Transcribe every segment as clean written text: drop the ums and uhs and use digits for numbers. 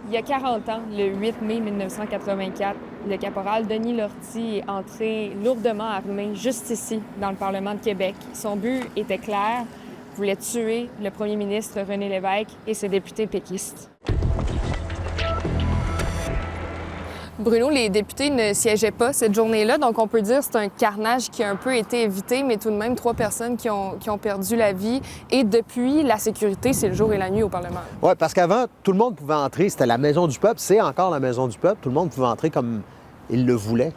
Il y a 40 ans, le 8 mai 1984, le caporal Denis Lortie est entré lourdement armé juste ici, dans le Parlement de Québec. Son but était clair, il voulait tuer le premier ministre René Lévesque et ses députés péquistes. Bruno, les députés ne siégeaient pas cette journée-là, donc on peut dire que c'est un carnage qui a un peu été évité, mais tout de même 3 personnes qui ont perdu la vie. Et depuis, la sécurité, c'est le jour et la nuit au Parlement. Oui, parce qu'avant, tout le monde pouvait entrer. C'était la maison du peuple. C'est encore la maison du peuple. Tout le monde pouvait entrer comme il le voulait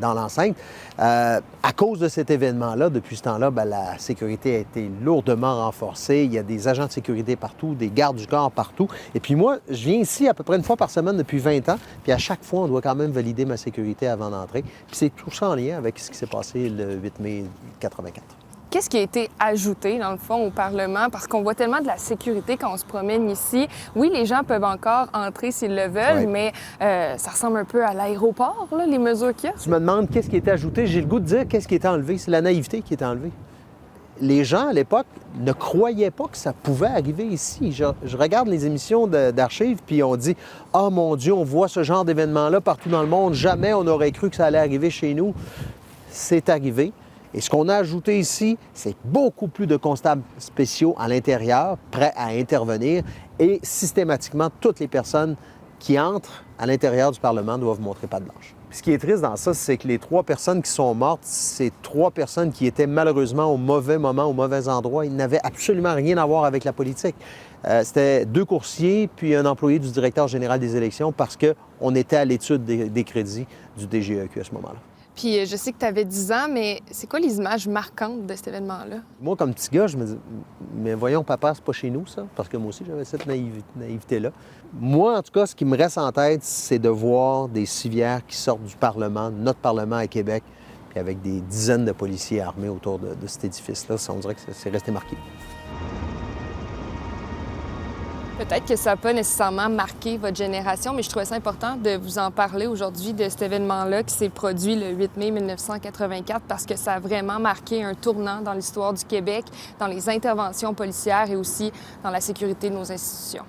dans l'enceinte. À cause de cet événement-là, depuis ce temps-là, la sécurité a été lourdement renforcée. Il y a des agents de sécurité partout, des gardes du corps partout. Et puis moi, je viens ici à peu près une fois par semaine depuis 20 ans. Puis à chaque fois, on doit quand même valider ma sécurité avant d'entrer. Puis c'est tout ça en lien avec ce qui s'est passé le 8 mai 84. Qu'est-ce qui a été ajouté, dans le fond, au Parlement? Parce qu'on voit tellement de la sécurité quand on se promène ici. Oui, les gens peuvent encore entrer s'ils le veulent, mais ça ressemble un peu à l'aéroport, là, les mesures qu'il y a. Tu me demandes qu'est-ce qui a été ajouté. J'ai le goût de dire qu'est-ce qui a été enlevé. C'est la naïveté qui est enlevée. Les gens, à l'époque, ne croyaient pas que ça pouvait arriver ici. Je regarde les émissions d'archives, puis on dit « Ah, mon Dieu, on voit ce genre d'événement-là partout dans le monde. Jamais on aurait cru que ça allait arriver chez nous. » C'est arrivé. Et ce qu'on a ajouté ici, c'est beaucoup plus de constables spéciaux à l'intérieur, prêts à intervenir. Et systématiquement, toutes les personnes qui entrent à l'intérieur du Parlement doivent montrer patte blanche. Puis ce qui est triste dans ça, c'est que les 3 personnes qui sont mortes, c'est 3 personnes qui étaient malheureusement au mauvais moment, au mauvais endroit. Ils n'avaient absolument rien à voir avec la politique. C'était 2 coursiers puis un employé du directeur général des élections parce qu'on était à l'étude des crédits du DGEQ à ce moment-là. Puis je sais que tu avais 10 ans, mais c'est quoi les images marquantes de cet événement-là? Moi, comme petit gars, je me dis, mais voyons, papa, c'est pas chez nous, ça? Parce que moi aussi, j'avais cette naïveté-là. Moi, en tout cas, ce qui me reste en tête, c'est de voir des civières qui sortent du Parlement, notre Parlement à Québec, puis avec des dizaines de policiers armés autour de cet édifice-là. Ça, on dirait que c'est resté marqué. Peut-être que ça n'a pas nécessairement marqué votre génération, mais je trouvais ça important de vous en parler aujourd'hui de cet événement-là qui s'est produit le 8 mai 1984 parce que ça a vraiment marqué un tournant dans l'histoire du Québec, dans les interventions policières et aussi dans la sécurité de nos institutions.